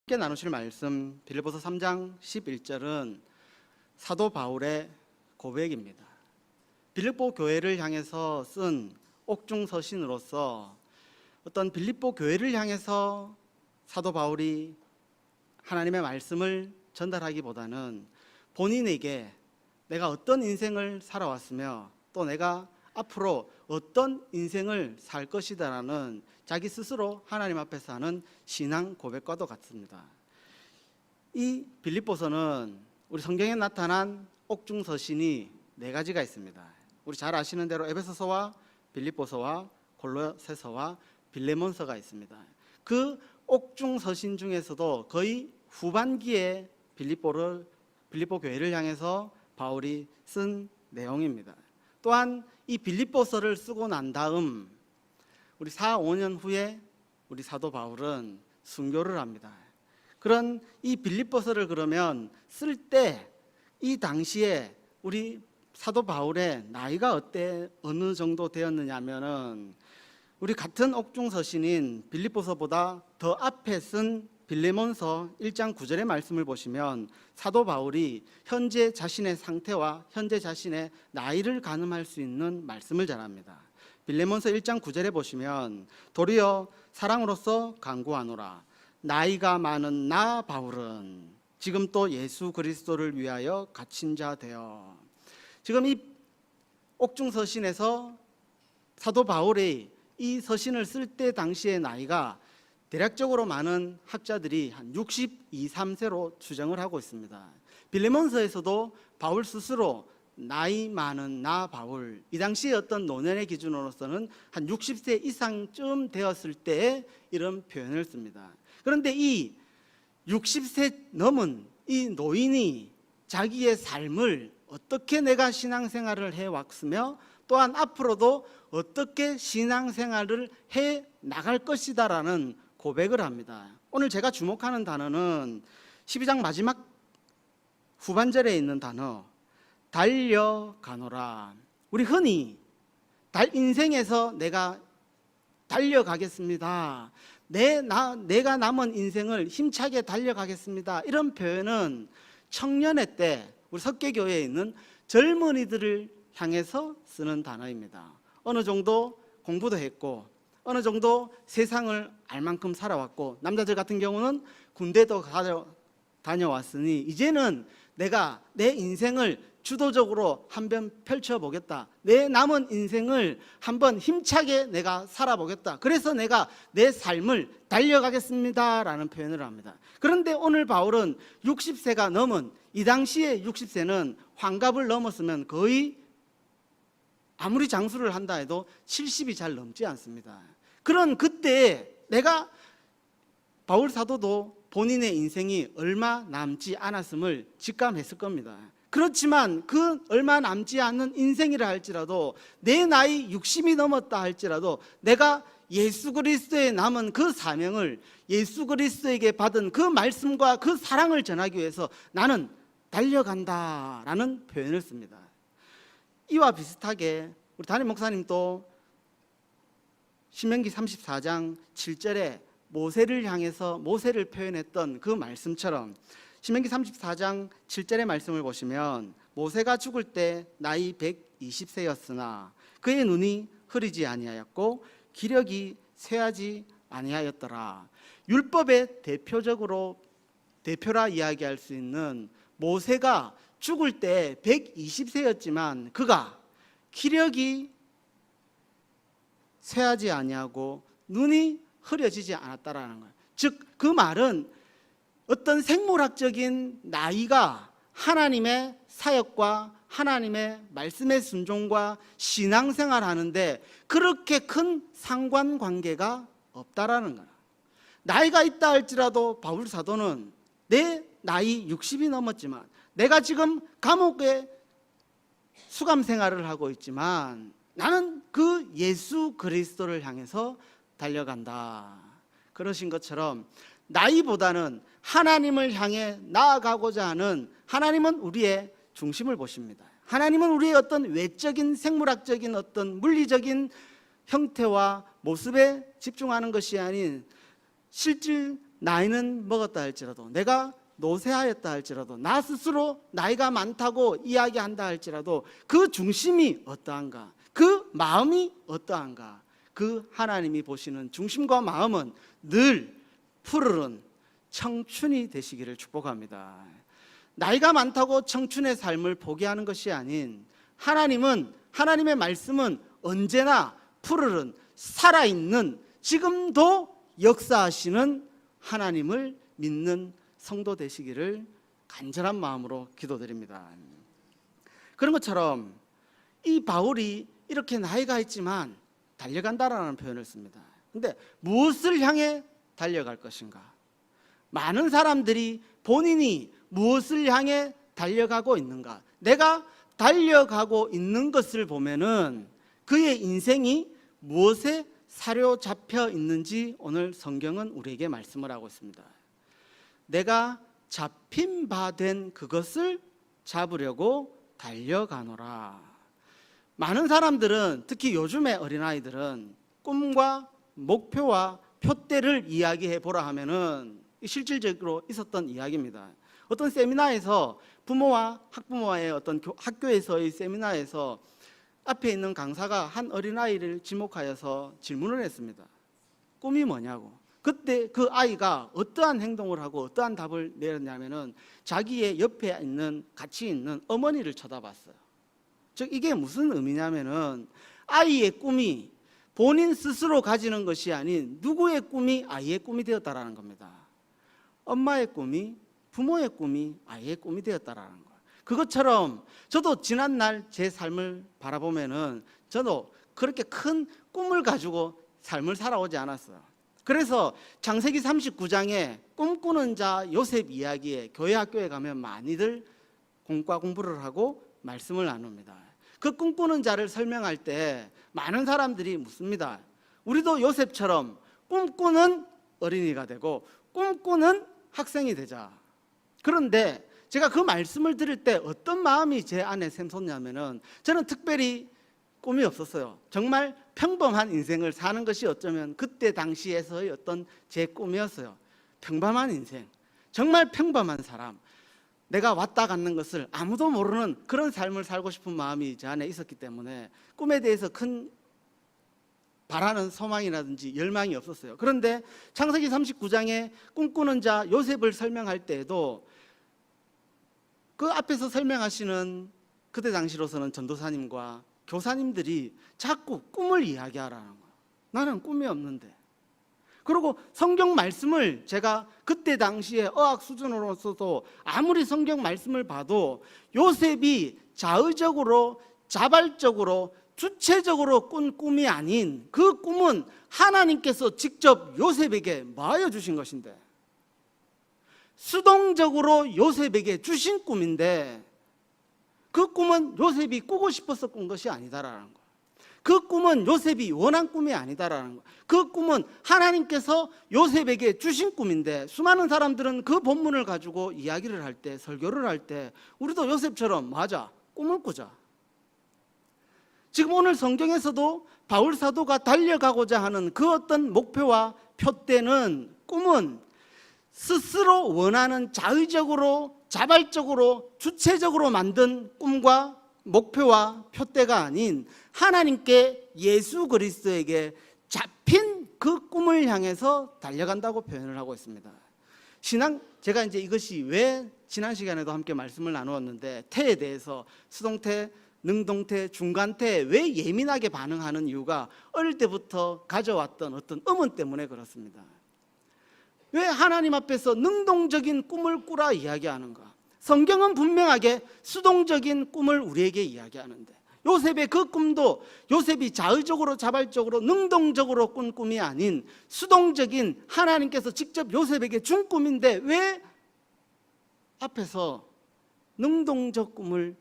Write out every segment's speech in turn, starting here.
함께 나누실 말씀 빌립보서 3장 11절은 사도 바울의 고백입니다. 빌립보 교회를 향해서 쓴 옥중서신으로서 어떤 빌립보 교회를 향해서 사도 바울이 하나님의 말씀을 전달하기보다는 본인에게 내가 어떤 인생을 살아왔으며 또 내가 앞으로 어떤 인생을 살 것이다라는 자기 스스로 하나님 앞에서 하는 신앙 고백과도 같습니다. 이 빌립보서는 우리 성경에 나타난 옥중서신이 4가지가 있습니다. 우리 잘 아시는 대로 에베소서와 빌립보서와 골로새서와 빌레몬서가 있습니다. 그 옥중서신 중에서도 거의 후반기에 빌립보 교회를 향해서 바울이 쓴 내용입니다. 또한 이 빌립보서를 쓰고 난 다음 우리 4-5년 후에 우리 사도 바울은 순교를 합니다. 그런 이 빌립보서를 그러면 쓸 때 이 당시에 우리 사도 바울의 나이가 어느 정도 되었느냐 하면은 우리 같은 옥중서신인 빌립보서보다 더 앞에 쓴 빌레몬서 1장 9절의 말씀을 보시면 사도 바울이 현재 자신의 상태와 현재 자신의 나이를 가늠할 수 있는 말씀을 전합니다. 빌레몬서 1장 9절에 보시면 도리어 사랑으로서 간구하노라. 나이가 많은 나 바울은 지금 또 예수 그리스도를 위하여 갇힌 자 되어. 지금 이 옥중서신에서 사도 바울이 이 서신을 쓸 때 당시의 나이가 대략적으로 많은 학자들이 한 62, 3세로 추정을 하고 있습니다. 빌레몬서에서도 바울 스스로 나이 많은 나 바울, 이 당시의 어떤 노년의 기준으로서는 한 60세 이상쯤 되었을 때에 이런 표현을 씁니다. 그런데 이 60세 넘은 이 노인이 자기의 삶을 어떻게 내가 신앙생활을 해왔으며 또한 앞으로도 어떻게 신앙생활을 해 나갈 것이다라는 고백을 합니다. 오늘 제가 주목하는 단어는 12장 마지막 후반절에 있는 단어 달려가노라. 우리 흔히 인생에서 내가 달려가겠습니다, 내가 남은 인생을 힘차게 달려가겠습니다, 이런 표현은 청년회 때 우리 석계교회에 있는 젊은이들을 향해서 쓰는 단어입니다. 어느 정도 공부도 했고 어느 정도 세상을 알 만큼 살아왔고 남자들 같은 경우는 군대도 다녀왔으니 이제는 내가 내 인생을 주도적으로 한번 펼쳐보겠다, 내 남은 인생을 한번 힘차게 내가 살아보겠다, 그래서 내가 내 삶을 달려가겠습니다 라는 표현을 합니다. 그런데 오늘 바울은 60세가 넘은, 이 당시에 60세는 환갑을 넘었으면 거의 아무리 장수를 한다 해도 70이 잘 넘지 않습니다. 그런 그때 내가 바울 사도도 본인의 인생이 얼마 남지 않았음을 직감했을 겁니다. 그렇지만 그 얼마 남지 않는 인생이라 할지라도 내 나이 60이 넘었다 할지라도 내가 예수 그리스도에 남은 그 사명을, 예수 그리스도에게 받은 그 말씀과 그 사랑을 전하기 위해서 나는 달려간다라는 표현을 씁니다. 이와 비슷하게 우리 담임 목사님도 신명기 34장 7절에 모세를 향해서 모세를 표현했던 그 말씀처럼 신명기 34장 7절의 말씀을 보시면 모세가 죽을 때 나이 120세였으나 그의 눈이 흐리지 아니하였고 기력이 쇠하지 아니하였더라. 율법의 대표라 이야기할 수 있는 모세가 죽을 때 120세였지만 그가 기력이 쇠하지 아니하고 눈이 흐려지지 않았다라는 거예요. 즉 그 말은 어떤 생물학적인 나이가 하나님의 사역과 하나님의 말씀의 순종과 신앙생활 하는데 그렇게 큰 상관관계가 없다라는 거예요. 나이가 있다 할지라도 바울 사도는 내 나이 60이 넘었지만 내가 지금 감옥에 수감 생활을 하고 있지만 나는 그 예수 그리스도를 향해서 달려간다. 그러신 것처럼 나이보다는 하나님을 향해 나아가고자 하는, 하나님은 우리의 중심을 보십니다. 하나님은 우리의 어떤 외적인 생물학적인 어떤 물리적인 형태와 모습에 집중하는 것이 아닌 실질 나이는 먹었다 할지라도, 내가 노쇠하였다 할지라도, 나 스스로 나이가 많다고 이야기한다 할지라도 그 중심이 어떠한가, 그 마음이 어떠한가, 그 하나님이 보시는 중심과 마음은 늘 푸르른 청춘이 되시기를 축복합니다. 나이가 많다고 청춘의 삶을 포기하는 것이 아닌, 하나님의 말씀은 언제나 푸르른 살아있는, 지금도 역사하시는 하나님을 믿는 성도 되시기를 간절한 마음으로 기도드립니다. 그런 것처럼 이 바울이 이렇게 나이가 있지만 달려간다라는 표현을 씁니다. 근데 무엇을 향해 달려갈 것인가? 많은 사람들이 본인이 무엇을 향해 달려가고 있는가, 내가 달려가고 있는 것을 보면은 그의 인생이 무엇에 사로잡혀 있는지 오늘 성경은 우리에게 말씀을 하고 있습니다. 내가 잡힌 바 된 그것을 잡으려고 달려가노라. 많은 사람들은, 특히 요즘의 어린아이들은 꿈과 목표와 표대를 이야기해 보라 하면은 실질적으로 있었던 이야기입니다. 어떤 세미나에서 부모와 학부모와의 어떤 학교에서의 세미나에서 앞에 있는 강사가 한 어린아이를 지목하여서 질문을 했습니다. 꿈이 뭐냐고. 그때 그 아이가 어떠한 행동을 하고 어떠한 답을 내렸냐면은 자기의 옆에 있는, 같이 있는 어머니를 쳐다봤어요. 즉 이게 무슨 의미냐면은 아이의 꿈이 본인 스스로 가지는 것이 아닌 누구의 꿈이 아이의 꿈이 되었다라는 겁니다. 엄마의 꿈이, 부모의 꿈이 아이의 꿈이 되었다라는 거예요. 그것처럼 저도 지난날 제 삶을 바라보면은 저도 그렇게 큰 꿈을 가지고 삶을 살아오지 않았어요. 그래서 창세기 39장에 꿈꾸는 자 요셉 이야기에 교회 학교에 가면 많이들 공과 공부를 하고 말씀을 나눕니다. 그 꿈꾸는 자를 설명할 때 많은 사람들이 묻습니다. 우리도 요셉처럼 꿈꾸는 어린이가 되고 꿈꾸는 학생이 되자. 그런데 제가 그 말씀을 들을 때 어떤 마음이 제 안에 샘솟냐면은 저는 특별히 꿈이 없었어요. 정말 평범한 인생을 사는 것이 어쩌면 그때 당시에서의 어떤 제 꿈이었어요. 평범한 인생, 정말 평범한 사람, 내가 왔다 갔는 것을 아무도 모르는 그런 삶을 살고 싶은 마음이 제 안에 있었기 때문에 꿈에 대해서 큰 바라는 소망이라든지 열망이 없었어요. 그런데 창세기 39장에 꿈꾸는 자 요셉을 설명할 때에도 그 앞에서 설명하시는 그때 당시로서는 전도사님과 교사님들이 자꾸 꿈을 이야기하라는 거예요. 나는 꿈이 없는데. 그리고 성경 말씀을 제가 그때 당시에 어학 수준으로서도 아무리 성경 말씀을 봐도 요셉이 자의적으로, 자발적으로, 주체적으로 꾼 꿈이 아닌 그 꿈은 하나님께서 직접 요셉에게 마하여 주신 것인데, 수동적으로 요셉에게 주신 꿈인데 그 꿈은 요셉이 꾸고 싶어서 꾼 것이 아니다라는 거예요. 그 꿈은 요셉이 원한 꿈이 아니다라는 거예요. 그 꿈은 하나님께서 요셉에게 주신 꿈인데, 수많은 사람들은 그 본문을 가지고 이야기를 할 때, 설교를 할 때 우리도 요셉처럼 맞아, 꿈을 꾸자. 지금 오늘 성경에서도 바울 사도가 달려가고자 하는 그 어떤 목표와 표대는, 꿈은 스스로 원하는 자의적으로, 자발적으로, 주체적으로 만든 꿈과 목표와 표대가 아닌 하나님께, 예수 그리스도에게 잡힌 그 꿈을 향해서 달려간다고 표현을 하고 있습니다. 제가 이제 이것이 왜 지난 시간에도 함께 말씀을 나누었는데, 태에 대해서 수동태, 능동태, 중간태에 왜 예민하게 반응하는 이유가 어릴 때부터 가져왔던 어떤 음원 때문에 그렇습니다. 왜 하나님 앞에서 능동적인 꿈을 꾸라 이야기하는가? 성경은 분명하게 수동적인 꿈을 우리에게 이야기하는데, 요셉의 그 꿈도 요셉이 자의적으로, 자발적으로, 능동적으로 꾼 꿈이 아닌 수동적인, 하나님께서 직접 요셉에게 준 꿈인데 왜 앞에서 능동적 꿈을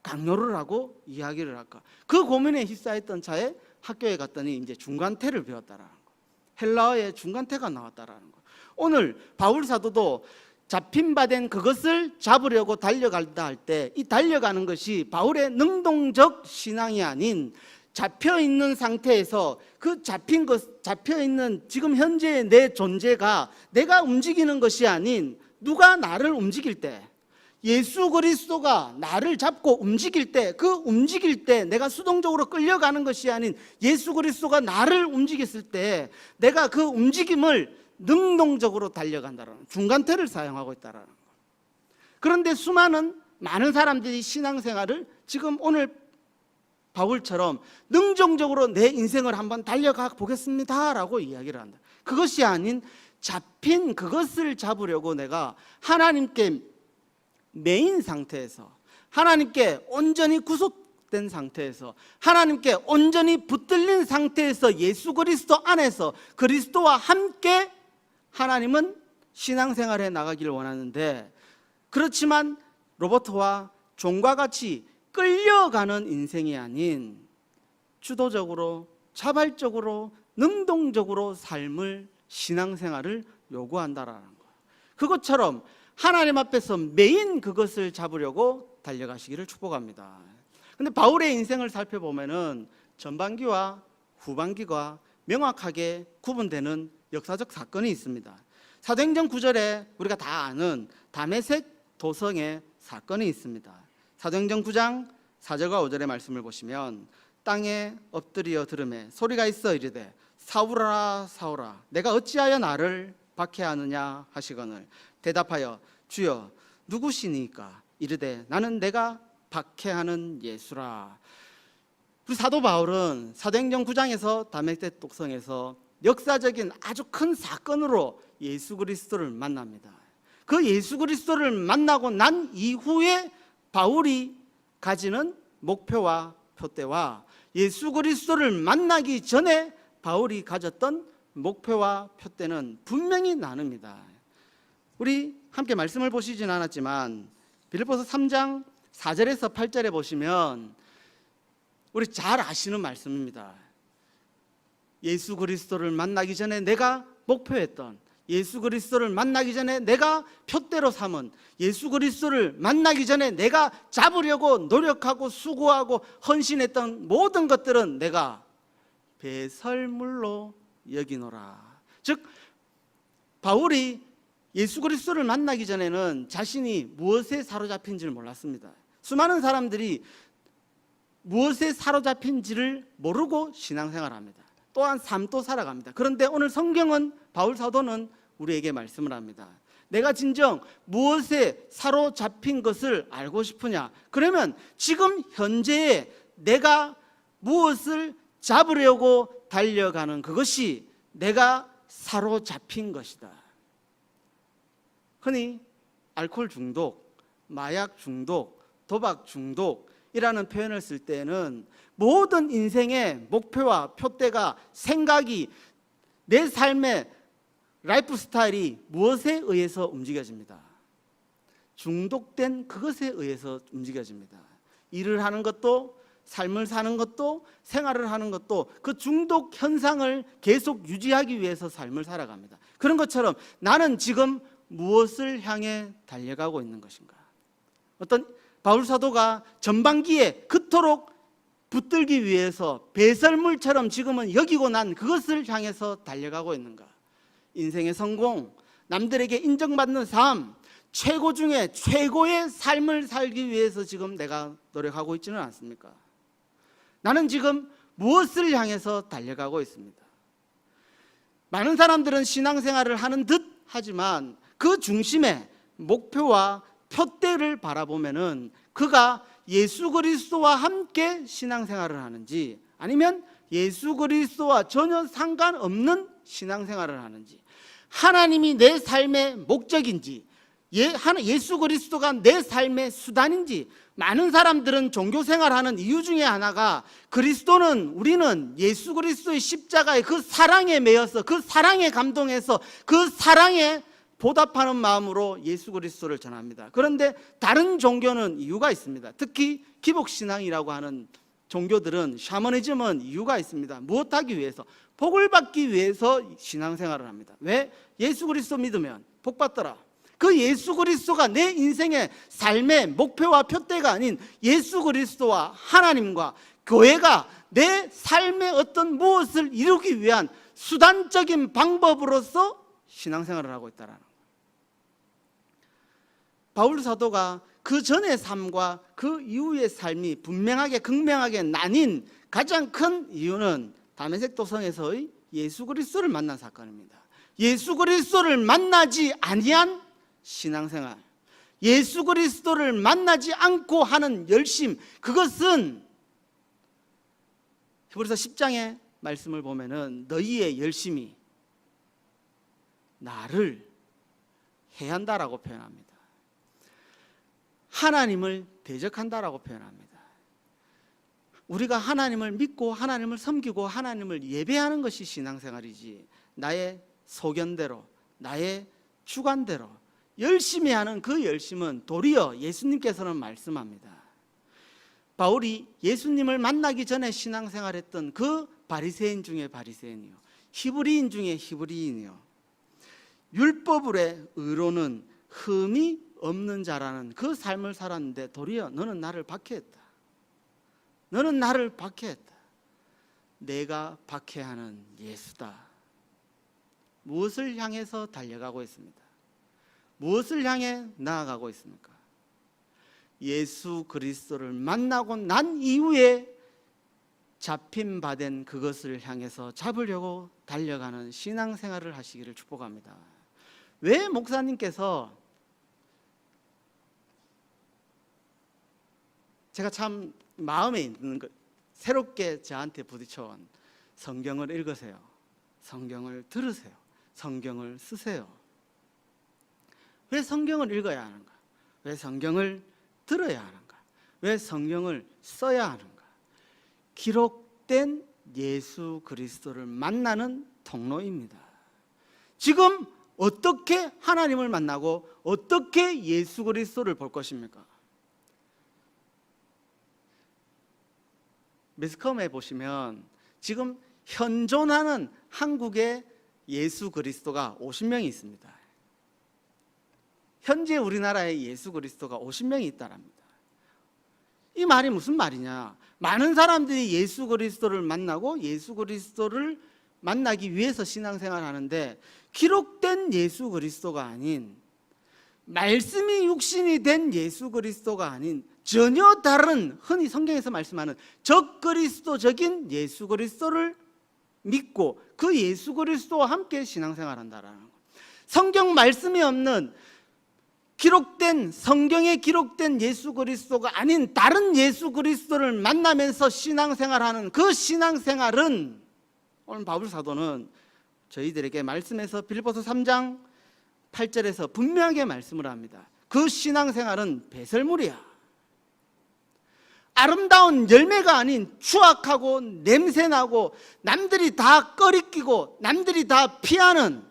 강요를 하고 이야기를 할까? 그 고민에 휩싸였던 차에 학교에 갔더니 이제 중간태를 배웠다라는 거, 헬라어의 중간태가 나왔다라는 거. 오늘 바울 사도도 잡힌 바 된 그것을 잡으려고 달려간다 할 때, 이 달려가는 것이 바울의 능동적 신앙이 아닌 잡혀 있는 상태에서 그 잡혀 있는 지금 현재의 내 존재가 내가 움직이는 것이 아닌 누가 나를 움직일 때, 예수 그리스도가 나를 잡고 움직일 때, 그 움직일 때 내가 수동적으로 끌려가는 것이 아닌 예수 그리스도가 나를 움직였을 때 내가 그 움직임을 능동적으로 달려간다는 중간태를 사용하고 있다는 거. 그런데 많은 사람들이 신앙생활을 지금 오늘 바울처럼 능동적으로 내 인생을 한번 달려가 보겠습니다라고 이야기를 한다. 그것이 아닌 잡힌 그것을 잡으려고 내가 하나님께 매인 상태에서, 하나님께 온전히 구속된 상태에서, 하나님께 온전히 붙들린 상태에서 예수 그리스도 안에서 그리스도와 함께 하나님은 신앙생활에 나가기를 원하는데, 그렇지만 로버트와 존과 같이 끌려가는 인생이 아닌 주도적으로, 자발적으로, 능동적으로 삶을, 신앙생활을 요구한다라는 거예요. 그것처럼 하나님 앞에서 메인 그것을 잡으려고 달려가시기를 축복합니다. 그런데 바울의 인생을 살펴보면은 전반기와 후반기가 명확하게 구분되는 역사적 사건이 있습니다. 사도행전 9절에 우리가 다 아는 다메섹 도성의 사건이 있습니다. 사도행전 9장 4절과 5절의 말씀을 보시면 땅에 엎드려 들음에 소리가 있어 이르되 사울아 사울아 내가 어찌하여 나를 박해하느냐 하시거늘 대답하여 주여 누구시니까 이르되 나는 내가 박해하는 예수라. 우리 사도 바울은 사도행전 9장에서 다메섹 도성에서 역사적인 아주 큰 사건으로 예수 그리스도를 만납니다. 그 예수 그리스도를 만나고 난 이후에 바울이 가지는 목표와 표대와 예수 그리스도를 만나기 전에 바울이 가졌던 목표와 표대는 분명히 나눕니다. 우리 함께 말씀을 보시진 않았지만 빌립보서 3장 4절에서 8절에 보시면 우리 잘 아시는 말씀입니다. 예수 그리스도를 만나기 전에 내가 목표했던, 예수 그리스도를 만나기 전에 내가 표대로 삼은, 예수 그리스도를 만나기 전에 내가 잡으려고 노력하고 수고하고 헌신했던 모든 것들은 내가 배설물로 여기노라. 즉 바울이 예수 그리스도를 만나기 전에는 자신이 무엇에 사로잡힌지를 몰랐습니다. 수많은 사람들이 무엇에 사로잡힌지를 모르고 신앙생활합니다. 또한 삶도 살아갑니다. 그런데 오늘 성경은, 바울 사도는 우리에게 말씀을 합니다. 내가 진정 무엇에 사로잡힌 것을 알고 싶으냐? 그러면 지금 현재에 내가 무엇을 잡으려고 달려가는 그것이 내가 사로잡힌 것이다. 흔히 알코올 중독, 마약 중독, 도박 중독이라는 표현을 쓸 때는 모든 인생의 목표와 표대가, 생각이, 내 삶의 라이프 스타일이 무엇에 의해서 움직여집니다. 중독된 그것에 의해서 움직여집니다. 일을 하는 것도, 삶을 사는 것도, 생활을 하는 것도 그 중독 현상을 계속 유지하기 위해서 삶을 살아갑니다. 그런 것처럼 나는 지금 무엇을 향해 달려가고 있는 것인가? 어떤 바울 사도가 전반기에 그토록 붙들기 위해서 배설물처럼 지금은 여기고 난 그것을 향해서 달려가고 있는가? 인생의 성공, 남들에게 인정받는 삶, 최고 중에 최고의 삶을 살기 위해서 지금 내가 노력하고 있지는 않습니까? 나는 지금 무엇을 향해서 달려가고 있습니다. 많은 사람들은 신앙생활을 하는 듯 하지만 그 중심에 목표와 표대를 바라보면은 그가 예수 그리스도와 함께 신앙생활을 하는지, 아니면 예수 그리스도와 전혀 상관없는 신앙생활을 하는지, 하나님이 내 삶의 목적인지, 예수 그리스도가 내 삶의 수단인지. 많은 사람들은 종교생활하는 이유 중에 하나가 우리는 예수 그리스도의 십자가의 그 사랑에 매여서, 그 사랑에 감동해서, 그 사랑에 보답하는 마음으로 예수 그리스도를 전합니다. 그런데 다른 종교는 이유가 있습니다. 특히 기복신앙이라고 하는 종교들은, 샤머니즘은 이유가 있습니다. 무엇하기 위해서? 복을 받기 위해서 신앙생활을 합니다. 왜? 예수 그리스도 믿으면 복 받더라. 그 예수 그리스도가 내 인생의 삶의 목표와 표대가 아닌 예수 그리스도와 하나님과 교회가 내 삶의 어떤 무엇을 이루기 위한 수단적인 방법으로서 신앙생활을 하고 있다는 거예요. 바울 사도가 그 전의 삶과 그 이후의 삶이 분명하게 극명하게 나뉜 가장 큰 이유는 다메섹 도성에서의 예수 그리스도를 만난 사건입니다. 예수 그리스도를 만나지 아니한 신앙생활, 예수 그리스도를 만나지 않고 하는 열심, 그것은 히브리서 10장의 말씀을 보면은 너희의 열심이 나를 해한다라고 표현합니다. 하나님을 대적한다라고 표현합니다. 우리가 하나님을 믿고 하나님을 섬기고 하나님을 예배하는 것이 신앙생활이지, 나의 소견대로 나의 주관대로 열심히 하는 그 열심은 도리어 예수님께서는 말씀합니다. 바울이 예수님을 만나기 전에 신앙생활했던 그 바리새인 중에 바리새인이요, 히브리인 중에 히브리인이요, 율법의 의로는 흠이 없는 자라는 그 삶을 살았는데 도리어 너는 나를 박해했다. 너는 나를 박해했다. 내가 박해하는 예수다. 무엇을 향해서 달려가고 있습니다? 무엇을 향해 나아가고 있습니까? 예수 그리스도를 만나고 난 이후에 잡힌 바 된 그것을 향해서 잡으려고 달려가는 신앙생활을 하시기를 축복합니다. 왜 목사님께서, 제가 참 마음에 있는 것, 새롭게 저한테 부딪혀온, 성경을 읽으세요, 성경을 들으세요, 성경을 쓰세요. 왜 성경을 읽어야 하는가? 왜 성경을 들어야 하는가? 왜 성경을 써야 하는가? 기록된 예수 그리스도를 만나는 통로입니다. 지금 어떻게 하나님을 만나고 어떻게 예수 그리스도를 볼 것입니까? 매스컴에 보시면 지금 현존하는 한국의 예수 그리스도가 50명이 있습니다. 현재 우리나라에 예수 그리스도가 50명이 있다랍니다. 이 말이 무슨 말이냐? 많은 사람들이 예수 그리스도를 만나고 예수 그리스도를 만나기 위해서 신앙생활을 하는데, 기록된 예수 그리스도가 아닌, 말씀이 육신이 된 예수 그리스도가 아닌 전혀 다른, 흔히 성경에서 말씀하는 적그리스도적인 예수 그리스도를 믿고 그 예수 그리스도와 함께 신앙생활한다라는 것. 성경 말씀이 없는, 기록된, 성경에 기록된 예수 그리스도가 아닌 다른 예수 그리스도를 만나면서 신앙생활하는 그 신앙생활은, 오늘 바울 사도는 저희들에게 말씀에서 빌립보서 3장 8절에서 분명하게 말씀을 합니다. 그 신앙생활은 배설물이야. 아름다운 열매가 아닌 추악하고 냄새나고 남들이 다 꺼리끼고 남들이 다 피하는,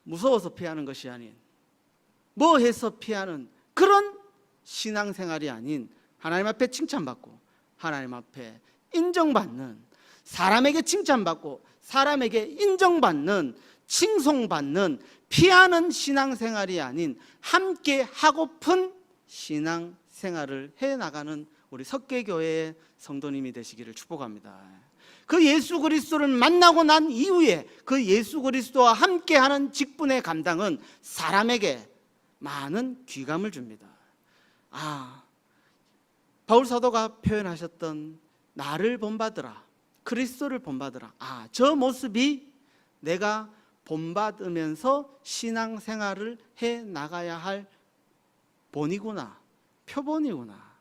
무서워서 피하는 것이 아닌 뭐 해서 피하는 그런 신앙생활이 아닌, 하나님 앞에 칭찬받고 하나님 앞에 인정받는, 사람에게 칭찬받고 사람에게 인정받는, 칭송받는, 피하는 신앙생활이 아닌 함께 하고픈 신앙생활을 해나가는 우리 석계교회의 성도님이 되시기를 축복합니다. 그 예수 그리스도를 만나고 난 이후에 그 예수 그리스도와 함께하는 직분의 감당은 사람에게 많은 귀감을 줍니다. 바울 사도가 표현하셨던 나를 본받으라, 그리스도를 본받으라, 저 모습이 내가 본받으면서 신앙생활을 해나가야 할 본이구나, 표본이구나.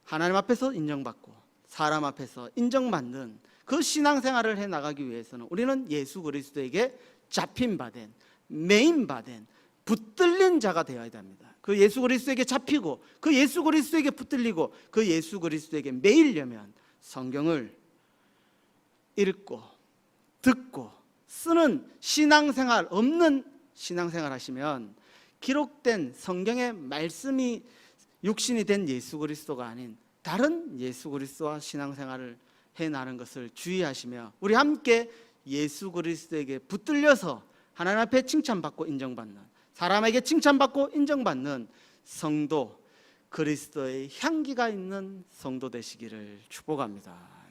하나님 앞에서 인정받고 사람 앞에서 인정받는 그 신앙생활을 해나가기 위해서는 우리는 예수 그리스도에게 잡힌 바된, 매인 바된, 붙들린 자가 되어야 됩니다. 그 예수 그리스도에게 잡히고 그 예수 그리스도에게 붙들리고 그 예수 그리스도에게 매이려면 성경을 읽고 듣고 쓰는 신앙생활, 없는 신앙생활 하시면 기록된 성경의 말씀이 육신이 된 예수 그리스도가 아닌 다른 예수 그리스도와 신앙생활을 해나가는 것을 주의하시며 우리 함께 예수 그리스도에게 붙들려서 하나님 앞에 칭찬받고 인정받는, 사람에게 칭찬받고 인정받는 성도, 그리스도의 향기가 있는 성도 되시기를 축복합니다.